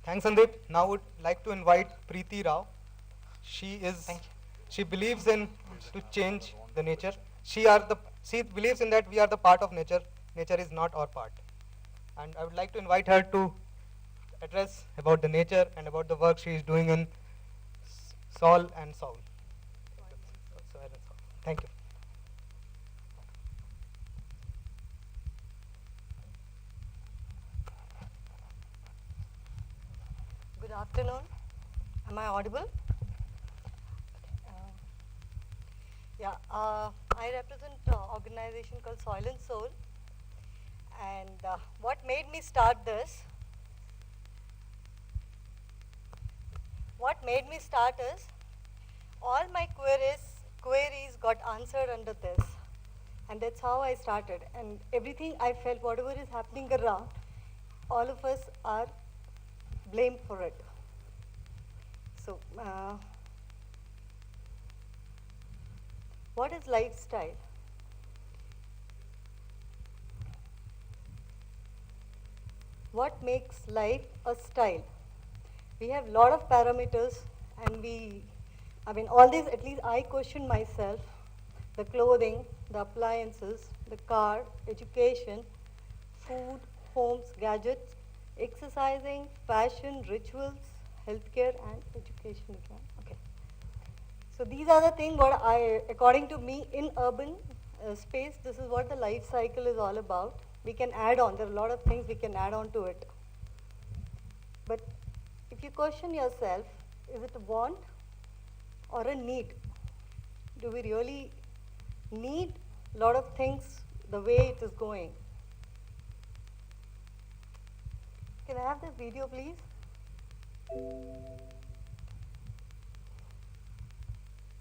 Thanks, Sandeep. Now would like to invite Preeti Rao. She is, Thank you. she believes in to change the nature. She believes in that we are the part of nature. Nature is not our part. And I would like to invite her to address about the nature and about the work she is doing in Soil and Soul. Soil and Soul. Thank you. Good afternoon. Am I audible? Uh, yeah, I represent an organization called Soil and Soul. And what made me start this? What made me start is all my queries got answered under this. And that's how I started. And everything I felt, whatever is happening around, all of us are blamed for it. So, what is lifestyle? What makes life a style? We have a lot of parameters, and all these, at least I question myself, the clothing, the appliances, the car, education, food, homes, gadgets, exercising, fashion, rituals, healthcare, and education again. Okay. So these are the things what according to me, in urban space, this is what the life cycle is all about. We can add on, there are a lot of things we can add on to it. But if you question yourself, is it a want or a need? Do we really need a lot of things the way it is going? Can I have the video, please?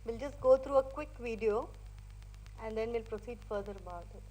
We'll just go through a quick video and then we'll proceed further about it.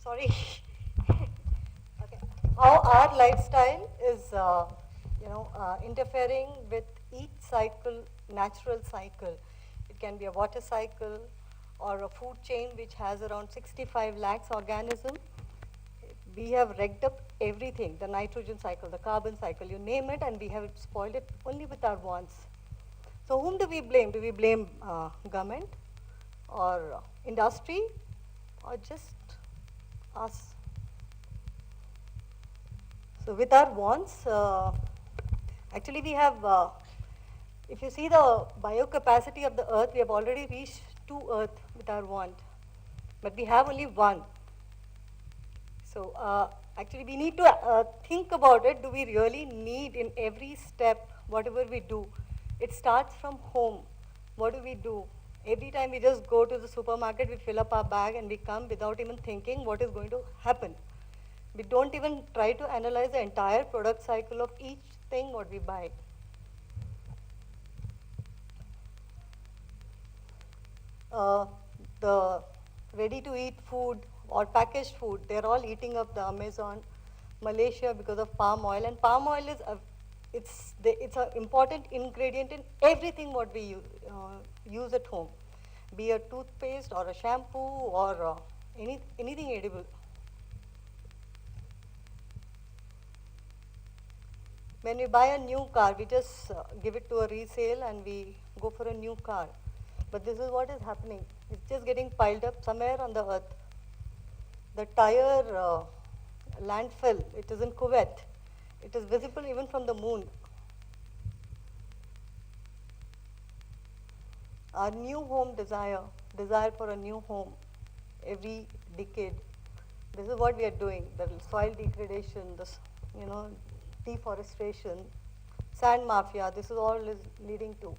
sorry. Okay. How our lifestyle is, interfering with each cycle, natural cycle. It can be a water cycle or a food chain which has around 65 lakhs organisms. We have wrecked up everything, the nitrogen cycle, the carbon cycle, you name it, and we have spoiled it only with our wants. So whom do we blame? Do we blame government or industry or just us? So with our wants, actually we have, if you see the biocapacity of the earth, we have already reached 2 earth with our want, but we have only 1. So actually we need to think about it. Do we really need in every step, whatever we do? It starts from home. What do we do? Every time we just go to the supermarket, we fill up our bag and we come without even thinking what is going to happen. We don't even try to analyze the entire product cycle of each thing what we buy. The ready-to-eat food or packaged food, they're all eating up the Amazon, Malaysia because of palm oil. And palm oil is it's an important ingredient in everything what we use at home, be a toothpaste or a shampoo or anything edible. When we buy a new car, we just give it to a resale and we go for a new car. But this is what is happening. It's just getting piled up somewhere on the earth. The tire landfill, it is in Kuwait. It is visible even from the moon. Our new home desire for a new home every decade. This is what we are doing. The soil degradation, deforestation, sand mafia, this is all is leading to.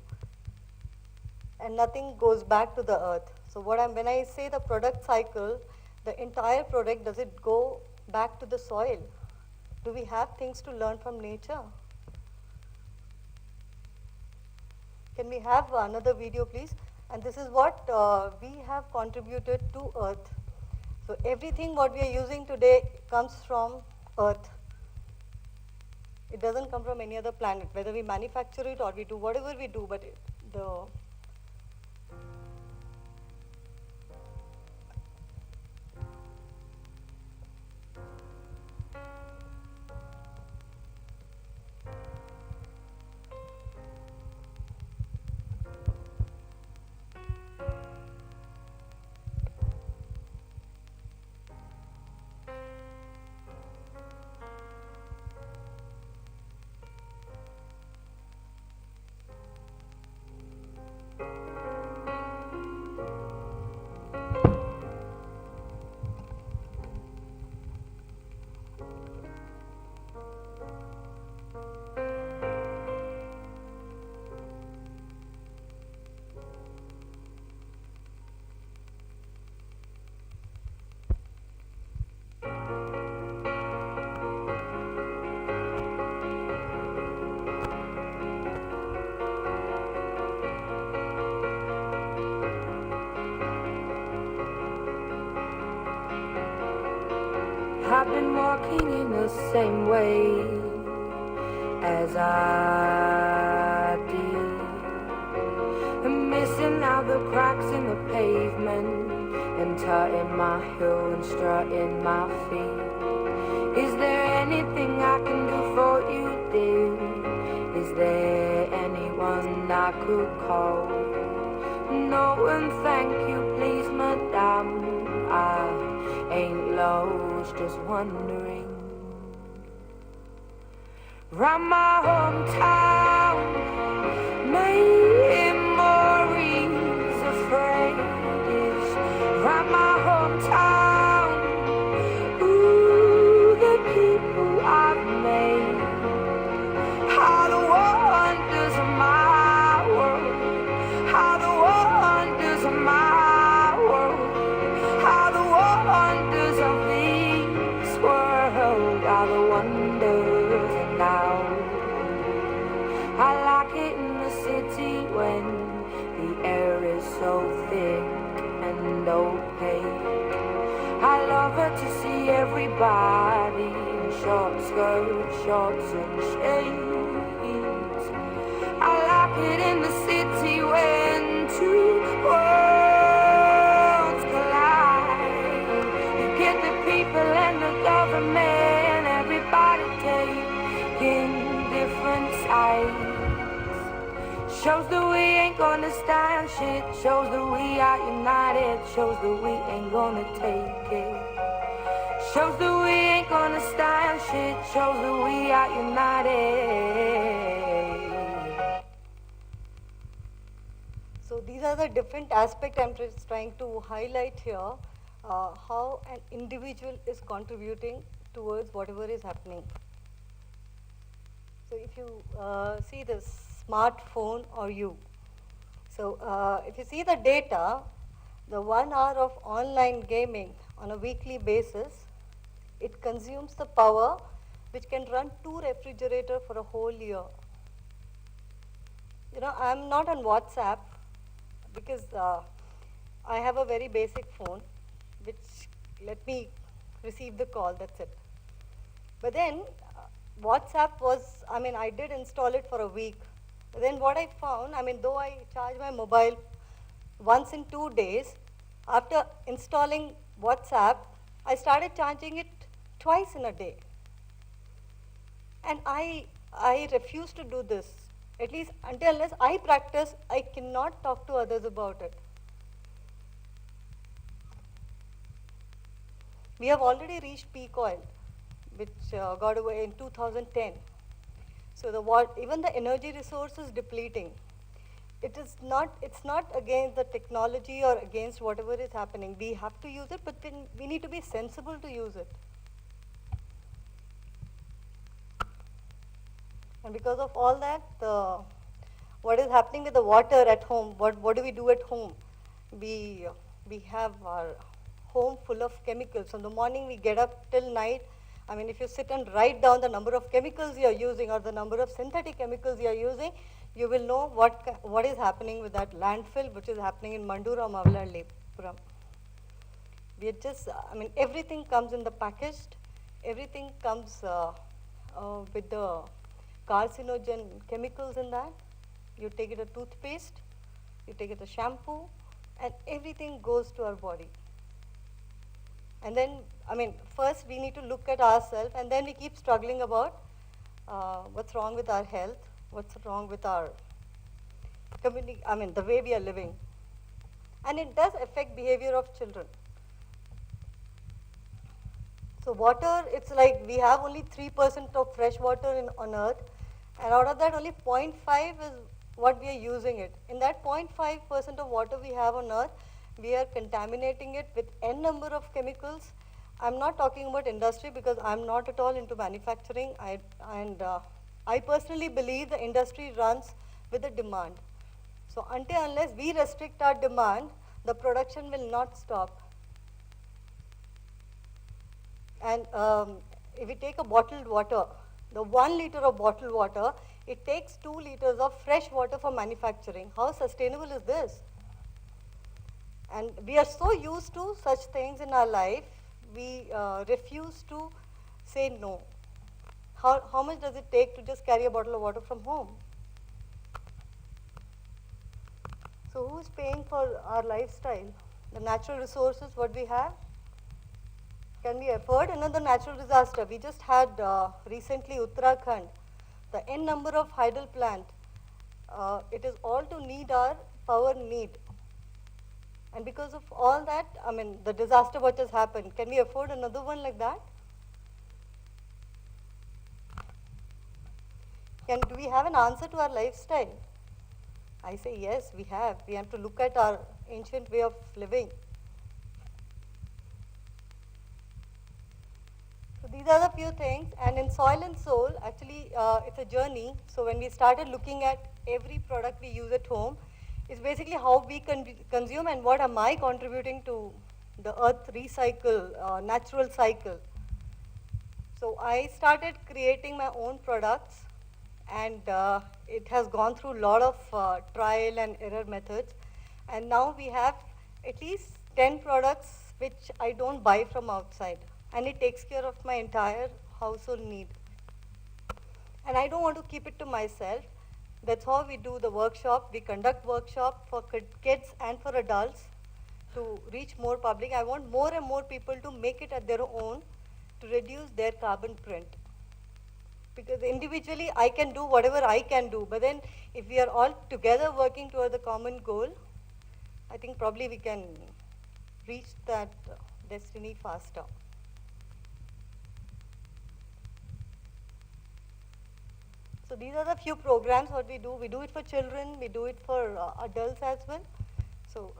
And nothing goes back to the earth. So when I say the product cycle, the entire product, does it go back to the soil? Do we have things to learn from nature? Can we have another video, please? And this is what we have contributed to earth. So everything what we are using today comes from earth. It doesn't come from any other planet, whether we manufacture it or we do whatever we do, but I've been walking in the same way as I did, and missing out the cracks in the pavement, and tutting my heel and strutting my feet. Is there anything I can do for you, dear? Is there anyone I could call? No, and thank you, please, madame. I ain't lost, just wondering. Round my hometown, memories afraid is round my hometown. Ooh, the people I've made, how the wonders of my world, how the wonders of my world, how the wonders of this world are the wonders now. everybody in short skirts, shorts and shades. I like it in the city when two worlds collide. You get the people and the government, everybody taking different sides. Shows that we ain't gonna stand shit. Shows that we are united. Shows that we ain't gonna take it. Shows that we ain't gonna stand shit. Shows that we are united. So these are the different aspects I'm just trying to highlight here. How an individual is contributing towards whatever is happening. So if you see this smartphone or you. So if you see the data, the 1 hour of online gaming on a weekly basis, it consumes the power which can run 2 refrigerators for a whole year. You know, I'm not on WhatsApp because I have a very basic phone which let me receive the call, that's it. But then WhatsApp was, I did install it for a week. But then what I found, though I charge my mobile once in 2 days, after installing WhatsApp, I started charging it twice in a day. And I refuse to do this. At least unless I practice, I cannot talk to others about it. We have already reached peak oil, which got away in 2010. So even the energy resource is depleting. It's not against the technology or against whatever is happening. We have to use it, but then we need to be sensible to use it. And because of all that, what is happening with the water at home, what do we do at home? We have our home full of chemicals. From the morning we get up till night. If you sit and write down the number of chemicals you are using or the number of synthetic chemicals you are using, you will know what is happening with that landfill, which is happening in Mandura, Mavla, and Lepuram. We just, everything comes in the packaged, everything comes with the carcinogen chemicals in that. You take it a toothpaste, you take it a shampoo, and everything goes to our body. And then, first we need to look at ourselves, and then we keep struggling about what's wrong with our health, what's wrong with our community, the way we are living. And it does affect behavior of children. So water, it's like we have only 3% of fresh water on earth, and out of that only 0.5 is what we are using it. In that 0.5% of water we have on earth, we are contaminating it with n number of chemicals. I'm not talking about industry because I'm not at all into manufacturing. I personally believe the industry runs with the demand. So unless we restrict our demand, the production will not stop. And if we take a bottled water, the 1 liter of bottled water, it takes 2 liters of fresh water for manufacturing. How sustainable is this? And we are so used to such things in our life, we refuse to say no. How much does it take to just carry a bottle of water from home? So who's paying for our lifestyle? The natural resources, what we have? Can we afford another natural disaster? We just had recently Uttarakhand, the n number of hydel plant. It is all to meet our power need. And because of all that, the disaster what has happened, can we afford another one like that? Do we have an answer to our lifestyle? I say yes, we have. We have to look at our ancient way of living. So these are the few things. And in Soil and Soul, actually, it's a journey. So when we started looking at every product we use at home, it's basically how we consume and what am I contributing to the earth recycle, natural cycle. So I started creating my own products, and it has gone through a lot of trial and error methods. And now we have at least 10 products which I don't buy from outside. and it takes care of my entire household need. And I don't want to keep it to myself. That's how we do the workshop. We conduct workshop for kids and for adults to reach more public. I want more and more people to make it at their own to reduce their carbon print. Because individually I can do whatever I can do, but then if we are all together working toward the common goal, I think probably we can reach that destiny faster. So these are the few programs what we do. We do it for children, we do it for adults as well. So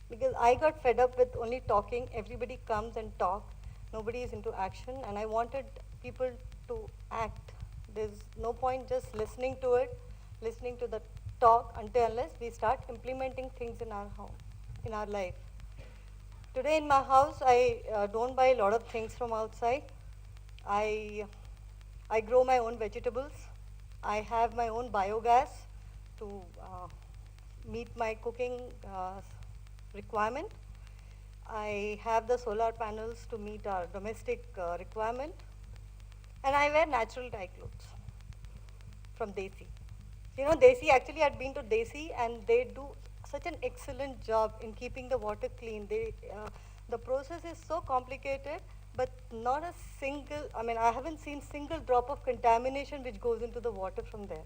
because I got fed up with only talking, everybody comes and talk, nobody is into action, and I wanted people to act. There's no point just listening to it, listening to the talk unless we start implementing things in our home, in our life. Today in my house, I don't buy a lot of things from outside. I grow my own vegetables. I have my own biogas to meet my cooking requirement. I have the solar panels to meet our domestic requirement. And I wear natural dye clothes from Desi. You know, Desi, actually I'd been to Desi and they do such an excellent job in keeping the water clean. The process is so complicated, but not a single, I haven't seen single drop of contamination which goes into the water from there.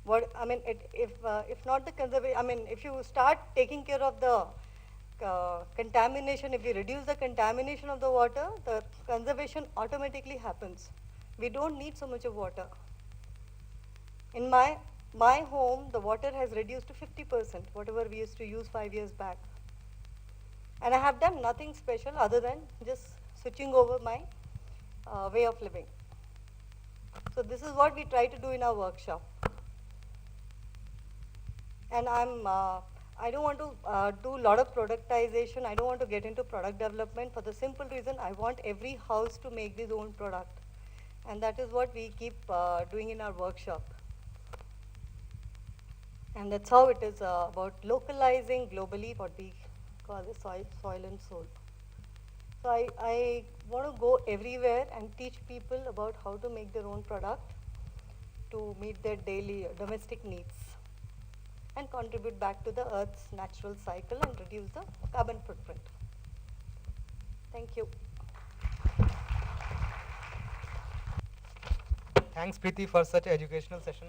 If not the conservation, if you start taking care of the contamination, if we reduce the contamination of the water, the conservation automatically happens. We don't need so much of water. In my home, the water has reduced to 50%, whatever we used to use 5 years back. And I have done nothing special other than just switching over my way of living. So this is what we try to do in our workshop. And I don't want to do a lot of productization. I don't want to get into product development for the simple reason I want every house to make its own product. And that is what we keep doing in our workshop. And that's how it is about localizing globally what we call the soil and soul. So I want to go everywhere and teach people about how to make their own product to meet their daily domestic needs and contribute back to the Earth's natural cycle and reduce the carbon footprint. Thank you. Thanks, Preeti, for such an educational session.